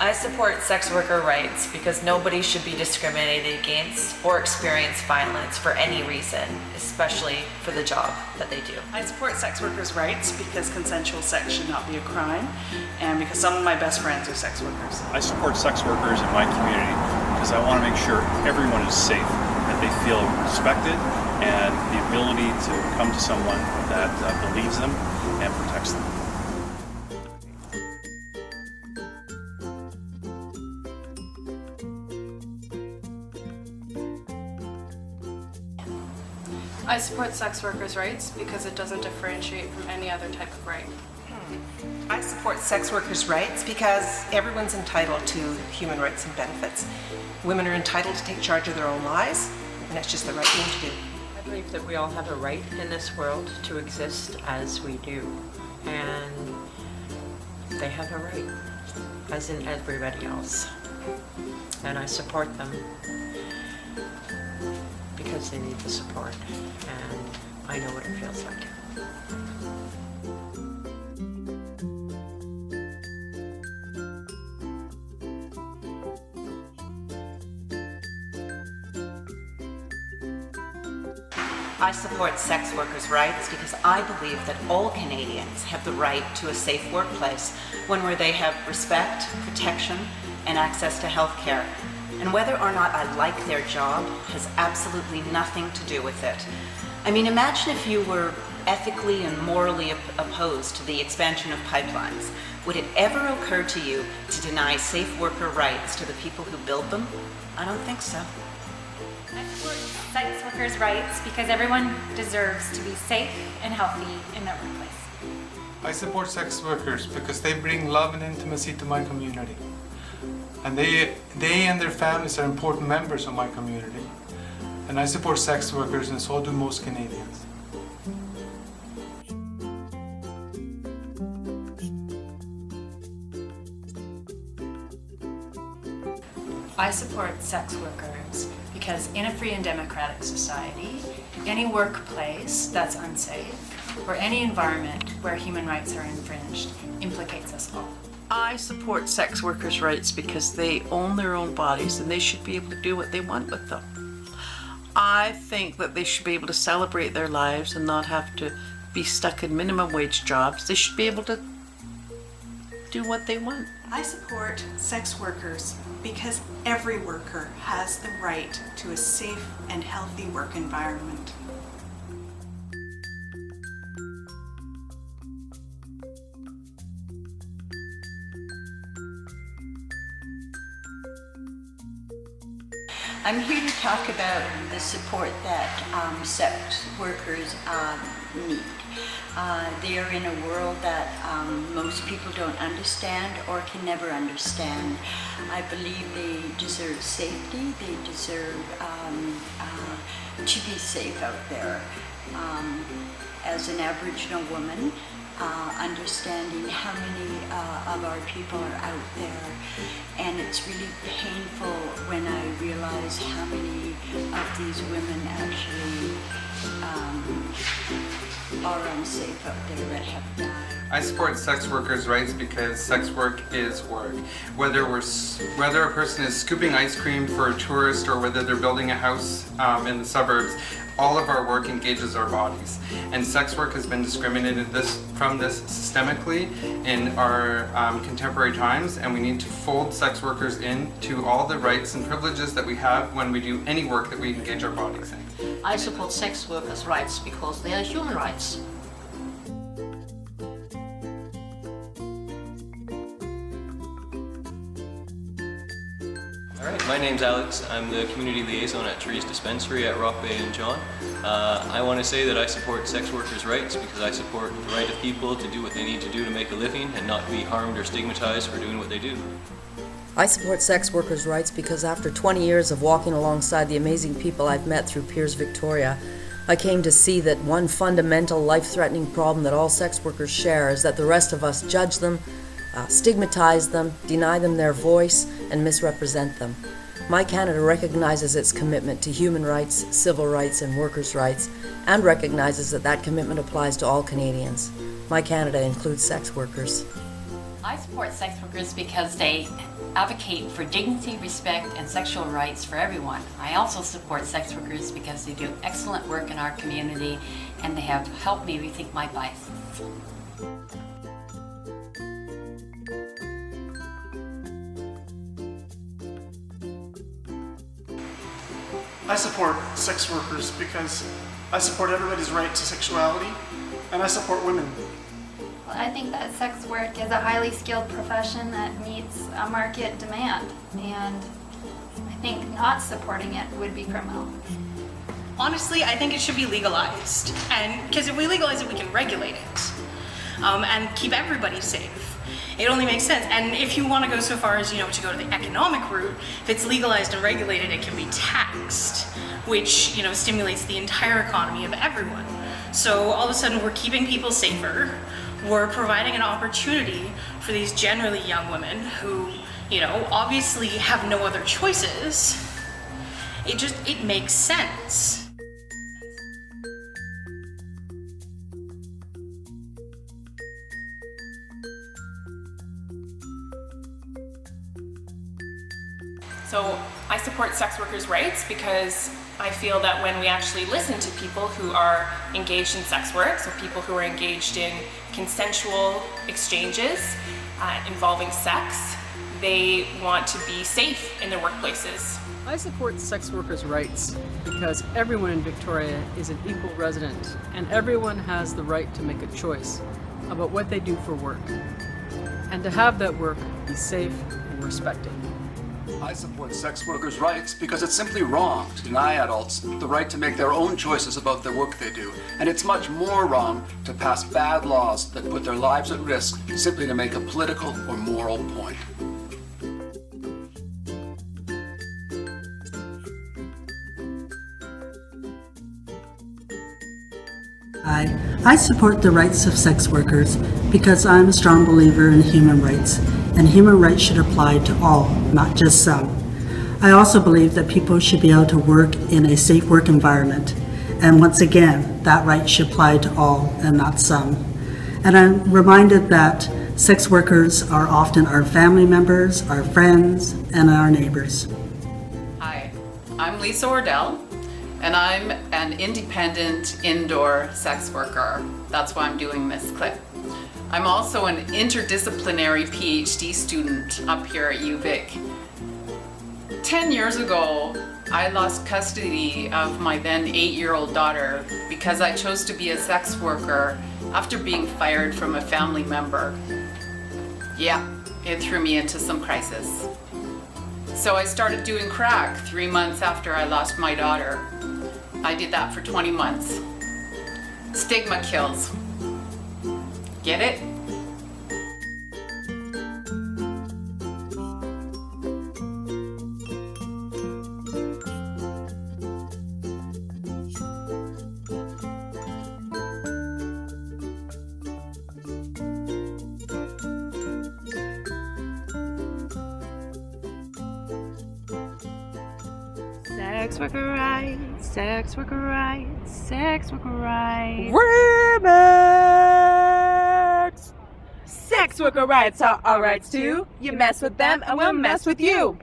I support sex worker rights because nobody should be discriminated against or experience violence for any reason, especially for the job that they do. I support sex workers' rights because consensual sex should not be a crime, and because some of my best friends are sex workers. I support sex workers in my community because I want to make sure everyone is safe, that they feel respected, and the ability to come to someone that believes them and protects them. I support sex workers' rights because it doesn't differentiate from any other type of right. I support sex workers' rights because everyone's entitled to human rights and benefits. Women are entitled to take charge of their own lives, and that's just the right thing to do. I believe that we all have a right in this world to exist as we do, and they have a right, as in everybody else. And I support them because they need the support, and I know what it feels like. I support sex workers' rights because I believe that all Canadians have the right to a safe workplace, one where they have respect, protection, and access to health care. And whether or not I like their job has absolutely nothing to do with it. I mean, imagine if you were ethically and morally opposed to the expansion of pipelines. Would it ever occur to you to deny safe worker rights to the people who build them? I don't think so. I support sex workers' rights because everyone deserves to be safe and healthy in their workplace. I support sex workers because they bring love and intimacy to my community. And they and their families are important members of my community. And I support sex workers, and so do most Canadians. I support sex workers because in a free and democratic society, any workplace that's unsafe or any environment where human rights are infringed implicates us all. I support sex workers' rights because they own their own bodies and they should be able to do what they want with them. I think that they should be able to celebrate their lives and not have to be stuck in minimum wage jobs. They should be able to do what they want. I support sex workers because every worker has the right to a safe and healthy work environment. I'm here to talk about the support that sex workers need. They are in a world that most people don't understand or can never understand. I believe they deserve safety. They deserve to be safe out there. As an Aboriginal woman, understanding how many of our people are out there, and it's really painful when I realize how many of these women actually are unsafe out there that have died. I support sex workers' rights because sex work is work. Whether a person is scooping ice cream for a tourist or whether they're building a house in the suburbs, all of our work engages our bodies. And sex work has been discriminated from this systemically in our contemporary times, and we need to fold sex workers into all the rights and privileges that we have when we do any work that we engage our bodies in. I support sex workers' rights because they are human rights. Alright, my name's Alex. I'm the community liaison at Therese Dispensary at Rock Bay and John. I want to say that I support sex workers' rights because I support the right of people to do what they need to do to make a living and not be harmed or stigmatized for doing what they do. I support sex workers' rights because after 20 years of walking alongside the amazing people I've met through Piers Victoria, I came to see that one fundamental life-threatening problem that all sex workers share is that the rest of us judge them, stigmatize them, deny them their voice, and misrepresent them. My Canada recognizes its commitment to human rights, civil rights, and workers' rights, and recognizes that that commitment applies to all Canadians. My Canada includes sex workers. I support sex workers because they advocate for dignity, respect, and sexual rights for everyone. I also support sex workers because they do excellent work in our community and they have helped me rethink my biases. I support sex workers because I support everybody's right to sexuality, and I support women. Well, I think that sex work is a highly skilled profession that meets a market demand, and I think not supporting it would be criminal. Honestly, I think it should be legalized, and because if we legalize it, we can regulate it and keep everybody safe. It only makes sense. And if you want to go so far as, to go to the economic route, if it's legalized and regulated, it can be taxed, which, stimulates the entire economy of everyone. So all of a sudden we're keeping people safer. We're providing an opportunity for these generally young women who, obviously have no other choices. It makes sense. So I support sex workers' rights because I feel that when we actually listen to people who are engaged in sex work, so people who are engaged in consensual exchanges involving sex, they want to be safe in their workplaces. I support sex workers' rights because everyone in Victoria is an equal resident and everyone has the right to make a choice about what they do for work and to have that work be safe and respected. I support sex workers' rights because it's simply wrong to deny adults the right to make their own choices about the work they do. And it's much more wrong to pass bad laws that put their lives at risk simply to make a political or moral point. I support the rights of sex workers because I'm a strong believer in human rights, and human rights should apply to all, not just some. I also believe that people should be able to work in a safe work environment, and once again, that right should apply to all and not some. And I'm reminded that sex workers are often our family members, our friends, and our neighbors. Hi, I'm Lisa Ordell, and I'm an independent indoor sex worker. That's why I'm doing this clip. I'm also an interdisciplinary PhD student up here at UVic. 10 years ago, I lost custody of my then 8-year-old daughter because I chose to be a sex worker after being fired from a family member. Yeah, it threw me into some crisis. So I started doing crack 3 months after I lost my daughter. I did that for 20 months. Stigma kills. Get it? Sex worker rights, sex worker rights, sex worker rights. Remix! Sex worker rights are our rights too. You mess with them and we'll mess with you.